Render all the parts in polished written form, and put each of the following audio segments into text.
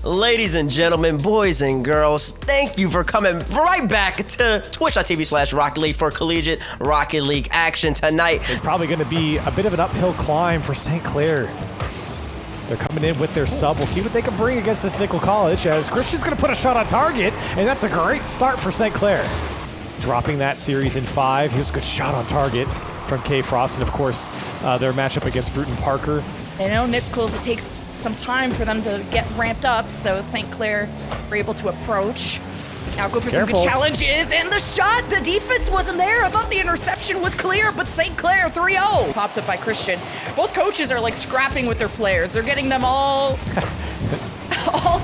Ladies and gentlemen, boys and girls, thank you for coming right back to twitch.tv/Rocket League for Collegiate Rocket League action tonight. It's probably going to be a bit of an uphill climb for St. Clair. So they're coming in with their sub. We'll see what they can bring against this Nichols College, as Christian's going to put a shot on target, and that's a great start for St. Clair. Dropping that series in 5. Here's a good shot on target from K Frost, and of course, their matchup against Brewton-Parker. I know Nichols, it takes some time for them to get ramped up, so St. Clair were able to approach. Now go for some good challenges, and the shot, the defense wasn't there. I thought the interception was clear, but St. Clair 3-0. Popped up by Christian. Both coaches are like scrapping with their players. They're getting them all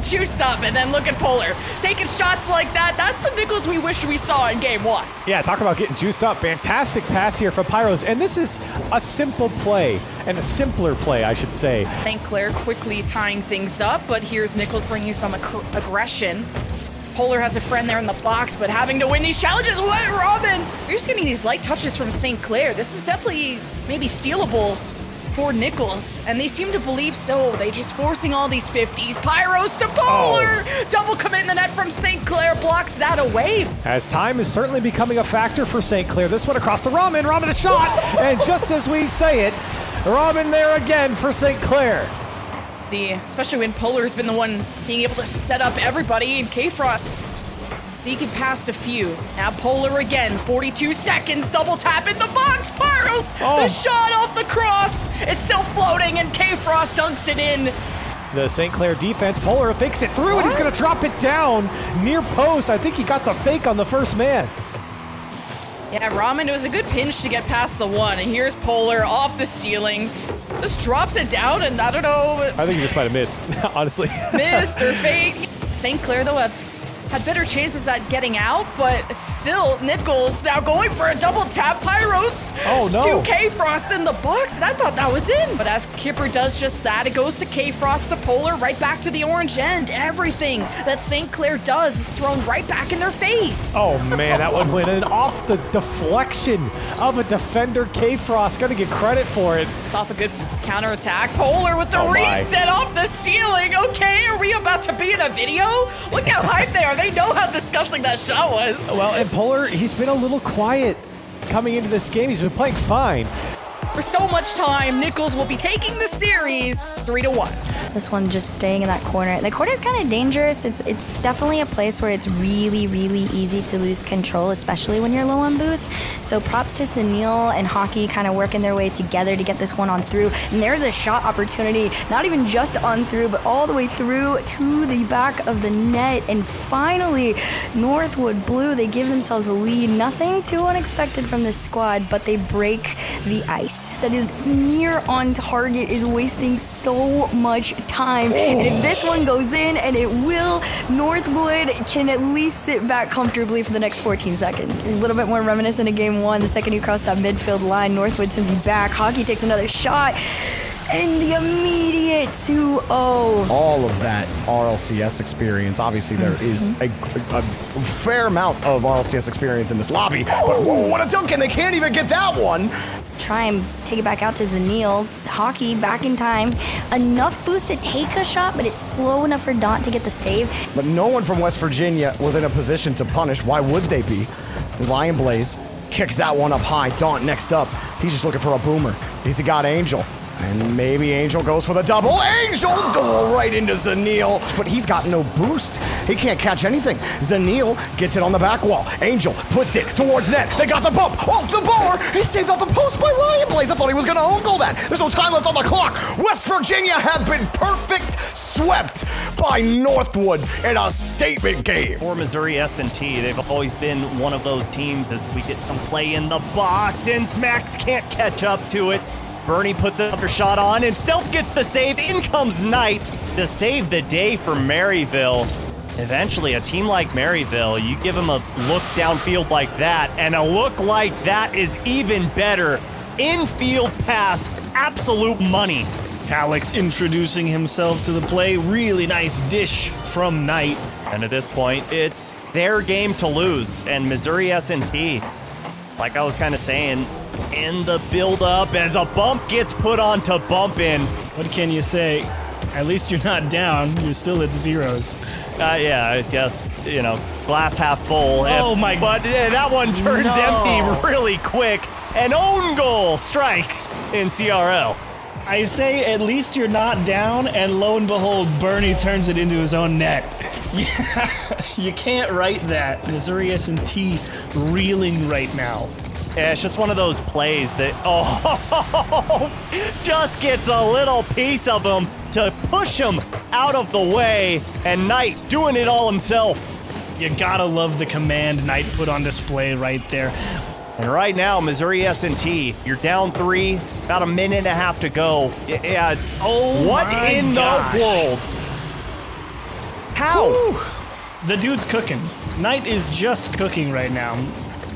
juiced up, and then look at Polar. Taking shots like that, that's the Nichols we wish we saw in game 1. Yeah, talk about getting juiced up. Fantastic pass here from Pyros, and this is a simple play, and a simpler play, I should say. St. Clair quickly tying things up, but here's Nichols bringing some aggression. Polar has a friend there in the box, but having to win these challenges. What, Robin? You're just getting these light touches from St. Clair. This is definitely maybe stealable for Nichols, and they seem to believe so. They just forcing all these 50s. Pyros to Polar! Double commit in the net from St. Clair blocks that away. As time is certainly becoming a factor for St. Clair. This one across the Ramen. Ramen a shot, and just as we say it, Ramen there again for St. Clair. See, especially when Polar's been the one being able to set up everybody, and K-Frost sneaking past a few. Now Polar again, 42 seconds, double tap in the box. Pyros, the shot off the cross. It's still floating, and K-Frost dunks it in. The St. Clair defense, Polar fakes it through, and he's going to drop it down near post. I think he got the fake on the first man. Yeah, Ramen, it was a good pinch to get past the one, and here's Polar off the ceiling. Just drops it down, and I don't know. I think he just might have missed, honestly. Missed or fake. St. Clair, though, have had better chances at getting out, but it's still Nichols now going for a double tap. Pyros to K-Frost in the box, and I thought that was in. But as Kipper does just that, it goes to K-Frost to Polar, right back to the orange end. Everything that St. Clair does is thrown right back in their face. Oh man, that one went in off the deflection of a defender. K-Frost, gotta get credit for it. It's off a good counterattack. Polar with the reset off the ceiling. Okay, are we about to be in a video? Look how hyped they are. They know how disgusting that shot was. Well, and Polar, he's been a little quiet coming into this game. He's been playing fine. For so much time, Nichols will be taking the series 3-1. This one just staying in that corner. The corner is kind of dangerous. It's definitely a place where it's really, really easy to lose control, especially when you're low on boost. So props to Sunil and Hockey kind of working their way together to get this one on through. And there's a shot opportunity, not even just on through, but all the way through to the back of the net. And finally, Northwood Blue, they give themselves a lead. Nothing too unexpected from this squad, but they break the ice. That is near on target, is wasting so much time. And if this one goes in, and it will, Northwood can at least sit back comfortably for the next 14 seconds. A little bit more reminiscent of game 1. The second you cross that midfield line, Northwood sends you back. Hockey takes another shot. And the immediate 2-0. All of that RLCS experience. Obviously, there is a fair amount of RLCS experience in this lobby. But whoa, what a dunk, and they can't even get that one. Try and take it back out to Zanil. Hockey back in time. Enough boost to take a shot, but it's slow enough for Daunt to get the save. But no one from West Virginia was in a position to punish. Why would they be? Lion Blaze kicks that one up high. Daunt next up. He's just looking for a boomer. He's got Angel. And maybe Angel goes for the double. Angel! Oh, right into Zanil. But he's got no boost. He can't catch anything. Zanil gets it on the back wall. Angel puts it towards net. They got the bump off the bar. He stays off the post by Lion Blaze. I thought he was going to uncle that. There's no time left on the clock. West Virginia had been perfect, swept by Northwood in a statement game. For Missouri S&T, they've always been one of those teams as we get some play in the box, and Smacks can't catch up to it. Bernie puts another shot on, and Stealth gets the save. In comes Knight to save the day for Maryville. Eventually, a team like Maryville, you give them a look downfield like that, and a look like that is even better. Infield pass, absolute money. Alex introducing himself to the play. Really nice dish from Knight. And at this point, it's their game to lose. And Missouri S&T, like I was kind of saying, in the build-up as a bump gets put on to bump in. What can you say? At least you're not down. You're still at zeros. Yeah, I guess, glass half full. Oh my But that one turns empty really quick. An own goal strikes in CRL. I say at least you're not down, and lo and behold, Bernie turns it into his own net. Yeah, you can't write that. Missouri S&T reeling right now. Yeah, it's just one of those plays that, just gets a little piece of him to push him out of the way, and Knight doing it all himself. You gotta love the command Knight put on display right there. And right now, Missouri S&T, you're down 3, about a minute and a half to go. Yeah. What my in gosh. the world? How? Whew. The dude's cooking. Knight is just cooking right now.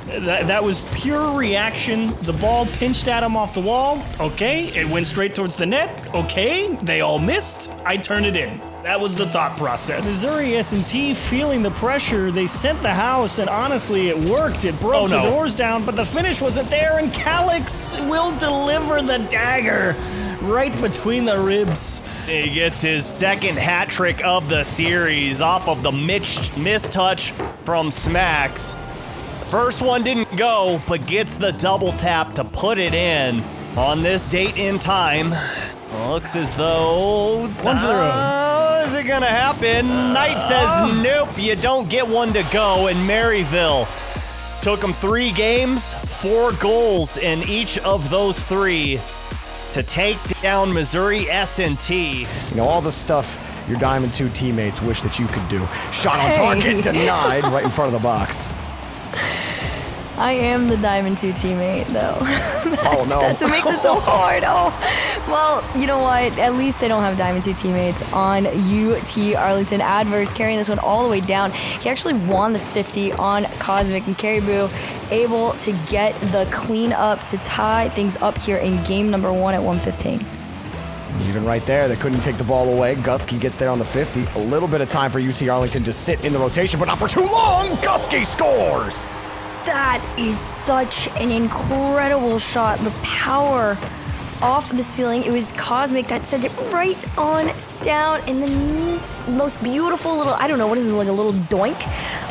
That was pure reaction. The ball pinched at him off the wall. Okay, it went straight towards the net. Okay, they all missed. I turned it in. That was the thought process. Missouri S&T feeling the pressure. They sent the house, and honestly, it worked. It broke the doors down, but the finish wasn't there, and Calix will deliver the dagger right between the ribs. He gets his second hat trick of the series off of the missed touch from Smacks. First one didn't go, but gets the double tap to put it in on this date in time. Looks as though... One for the road. Is it gonna happen? Knight says nope, you don't get one to go, and Maryville took them 3 games, 4 goals in each of those 3 to take down Missouri S&T. All the stuff your Diamond 2 teammates wish that you could do. Shot on target, denied right in front of the box. I am the Diamond 2 teammate, though. Oh, no. That's what makes it so hard. Oh, well, you know what? At least they don't have Diamond 2 teammates on UT Arlington. Adverse carrying this one all the way down. He actually won the 50 on Cosmic, and Caribou able to get the clean up to tie things up here in game number 1 at 1:15. Even right there, they couldn't take the ball away. Gusky gets there on the 50. A little bit of time for UT Arlington to sit in the rotation, but not for too long. Gusky scores! That is such an incredible shot. The power off the ceiling. It was Cosmic that sent it right on down in the most beautiful little, I don't know, what is it, like a little doink?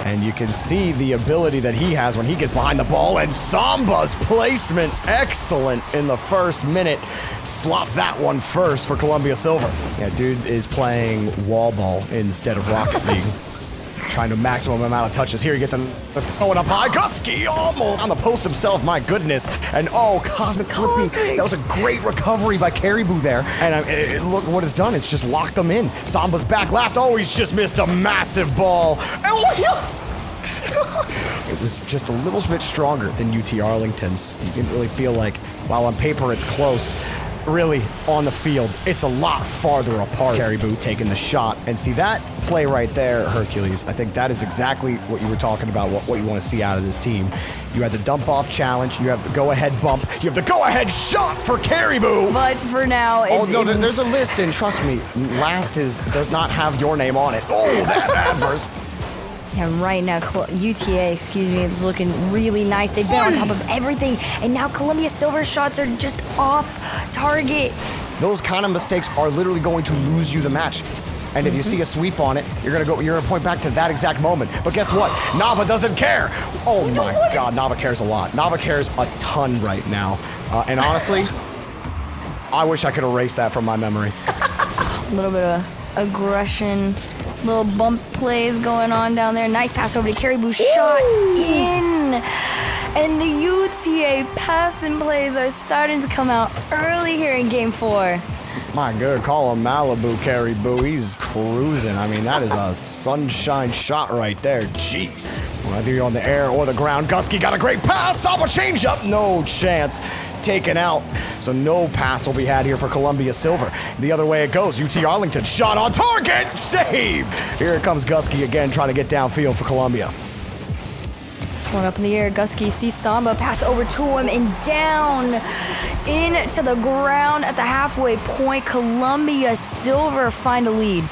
And you can see the ability that he has when he gets behind the ball, and Samba's placement, excellent in the first minute. Slots that one first for Columbia Silver. Yeah, dude is playing wall ball instead of Rocket League. Trying to maximum amount of touches. Here he gets throwing up high. Gusky almost on the post himself, my goodness. And Cosmic flipping. That was a great recovery by Caribou there. And look what it's done. It's just locked them in. Samba's back last. Oh, he's just missed a massive ball. It was just a little bit stronger than UT Arlington's. You didn't really feel like, while on paper it's close, really on the field, it's a lot farther apart. Caribou taking the shot, and see that play right there, Hercules. I think that is exactly what you were talking about, what you want to see out of this team. You had the dump off challenge, you have the go ahead bump, you have the go ahead shot for Caribou. But for now, there's a list, and trust me, last does not have your name on it. Oh, that adverse. Yeah, right now, UTA, is looking really nice. They've been on top of everything, and now Columbia Silver shots are just off target. Those kind of mistakes are literally going to lose you the match. And if you see a sweep on it, you're gonna point back to that exact moment. But guess what? Nava doesn't care. Oh my God, Nava cares a lot. Nava cares a ton right now. And honestly, I wish I could erase that from my memory. A little bit of aggression. Little bump plays going on down there. Nice pass over to Caribou. Shot in. And the UTA passing plays are starting to come out early here in game 4. My God, call him Malibu Caribou. He's cruising. I mean, that is a sunshine shot right there. Jeez. Whether you're on the air or the ground, Gusky got a great pass. Saba change up. No chance. Taken out. So no pass will be had here for Columbia Silver. The other way it goes. UT Arlington shot on target. Save. Here comes Gusky again trying to get downfield for Columbia. This one up in the air. Gusky sees Samba pass over to him and down into the ground at the halfway point. Columbia Silver find a lead.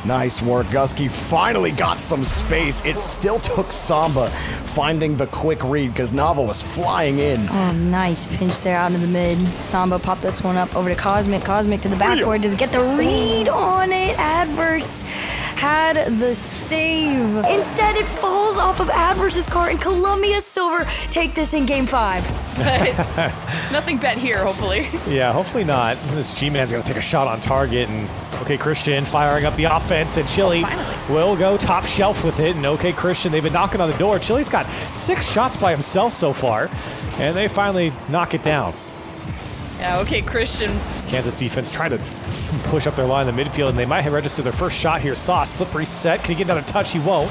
Nice work. Gusky finally got some space. It still took Samba finding the quick read because Nava was flying in. Oh, nice pinch there out of the mid. Samba popped this one up over to Cosmic. Cosmic to the backboard. Does get the read on it. Adverse had the save. Instead, it falls off of Adverse's cart, and Columbia Silver take this in game 5. Nothing bet here, hopefully. Yeah, hopefully not. This G-Man's going to take a shot on target, and OK Christian firing up the offense, and Chili will go top shelf with it. And OK Christian, they've been knocking on the door. Chili's got 6 shots by himself so far, and they finally knock it down. Yeah, OK Christian. Kansas defense trying to push up their line in the midfield, and they might have registered their first shot here. Sauce, flip reset. Can he get another touch? He won't.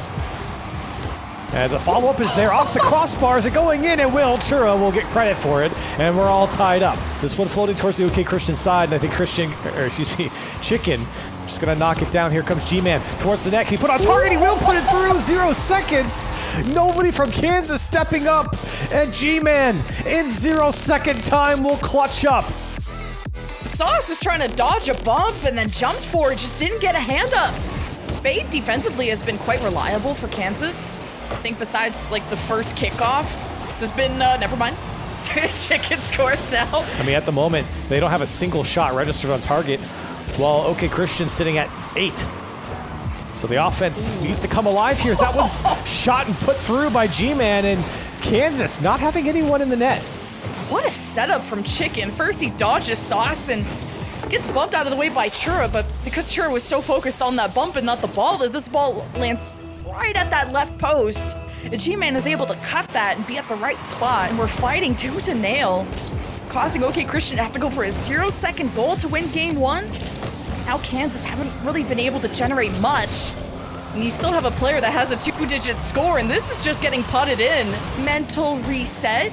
As a follow-up is there off the crossbars and going in, and Chura will get credit for it, and we're all tied up. So this one floating towards the OK Christian side, and I think Chicken just gonna knock it down. Here comes G-Man towards the net. He put on target, he will put it through. 0 seconds. Nobody from Kansas stepping up, and G-Man in 0-second time will clutch up. Sauce is trying to dodge a bump and then jumped for it, just didn't get a hand up. Spade defensively has been quite reliable for Kansas. I think besides like the first kickoff, this has been, never mind. Chicken scores now. I mean, at the moment, they don't have a single shot registered on target, while OK Christian sitting at 8. So the offense needs to come alive here. That one's shot and put through by G-Man, and Kansas not having anyone in the net. What a setup from Chicken. First he dodges Sauce and gets bumped out of the way by Chura, but because Chura was so focused on that bump and not the ball, that this ball lands right at that left post. And G-Man is able to cut that and be at the right spot, and we're fighting tooth and nail, causing OK Christian to have to go for a 0-second goal to win game 1. Now Kansas haven't really been able to generate much. And you still have a player that has a 2-digit score, and this is just getting putted in. Mental reset.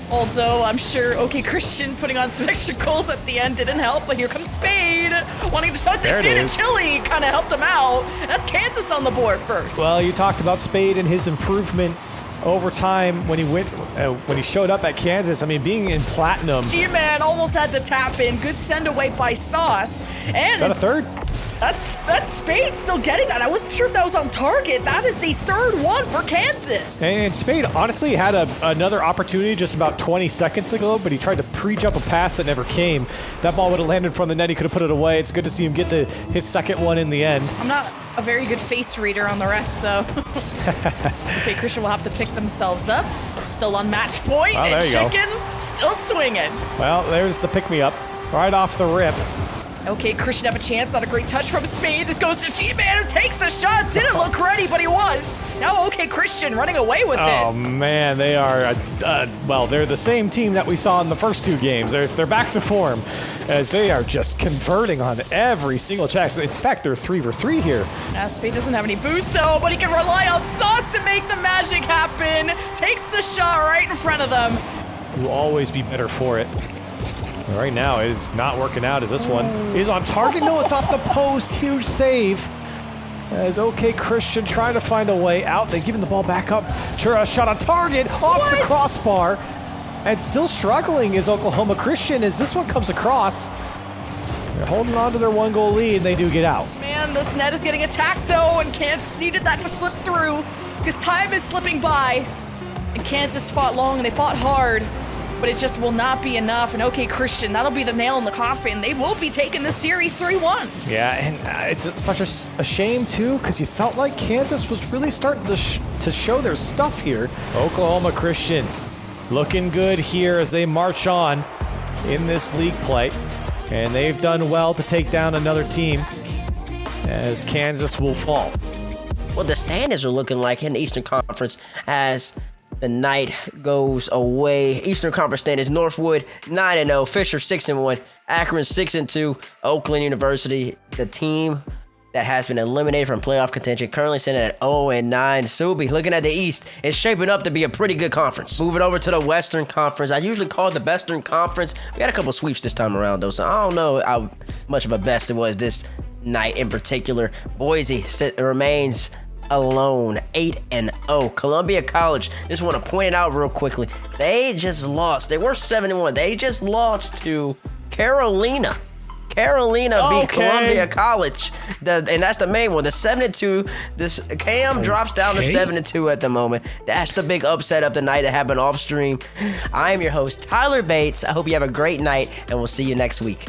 Although I'm sure OK Christian putting on some extra goals at the end didn't help, but here comes Spade wanting to start this in, and Chili kind of helped him out. That's Kansas on the board first. Well, you talked about Spade and his improvement over time when he showed up at Kansas. I mean, being in platinum. G-Man almost had to tap in. Good send away by Sauce. And is that a third? That's Spade still getting that. I wasn't sure if that was on target. That is the 3rd one for Kansas. And Spade honestly had another opportunity just about 20 seconds ago, but he tried to pre-jump a pass that never came. That ball would have landed from the net. He could have put it away. It's good to see him get his second one in the end. I'm not a very good face reader on the rest, though. Okay, Christian will have to pick themselves up. Still on match point, and Chicken still swinging. Well, there's the pick-me-up right off the rip. Okay, Christian have a chance. Not a great touch from Spade. This goes to G-Man, who takes the shot. Didn't look ready, but he was. Now OK Christian running away with it. Oh, man, they are, well, they're the same team that we saw in the first 2 games. They're back to form, as they are just converting on every single chance. In fact, they're 3 for 3 here. Spade doesn't have any boost, though, but he can rely on Sauce to make the magic happen. Takes the shot right in front of them. Will always be better for it. Right now, it's not working out as this one is on target. No, it's off the post. Huge save. As OK Christian trying to find a way out. They've given the ball back up. Chura shot on target off the crossbar. And still struggling is Oklahoma Christian as this one comes across. They're holding on to their 1-goal lead, and they do get out. Man, this net is getting attacked, though, and Kansas needed that to slip through because time is slipping by. And Kansas fought long, and they fought hard. But it just will not be enough. And OK Christian, that'll be the nail in the coffin. They will be taking this series 3-1. Yeah, and it's such a shame, too, because you felt like Kansas was really starting to show their stuff here. Oklahoma Christian looking good here as they march on in this league play. And they've done well to take down another team as Kansas will fall. Well, the standings are looking like in the Eastern Conference as the night goes away. Eastern Conference standings: Northwood 9-0, Fisher 6-1, Akron 6-2, Oakland University, the team that has been eliminated from playoff contention, currently sitting at 0-9. Subi, looking at the East, it's shaping up to be a pretty good conference. Moving over to the Western Conference. I usually call it the Western Conference. We got a couple sweeps this time around, though, so I don't know how much of a best it was this night in particular. Boise remains alone, 8-0. Columbia College, just want to point it out real quickly. They just lost. They were 7-1. They just lost to Carolina. Carolina beat Okay. Columbia College, and that's the main one. The 7-2. This Cam drops down to 7-2 at the moment. That's the big upset of the night that happened off stream. I am your host, Tyler Bates. I hope you have a great night, and we'll see you next week.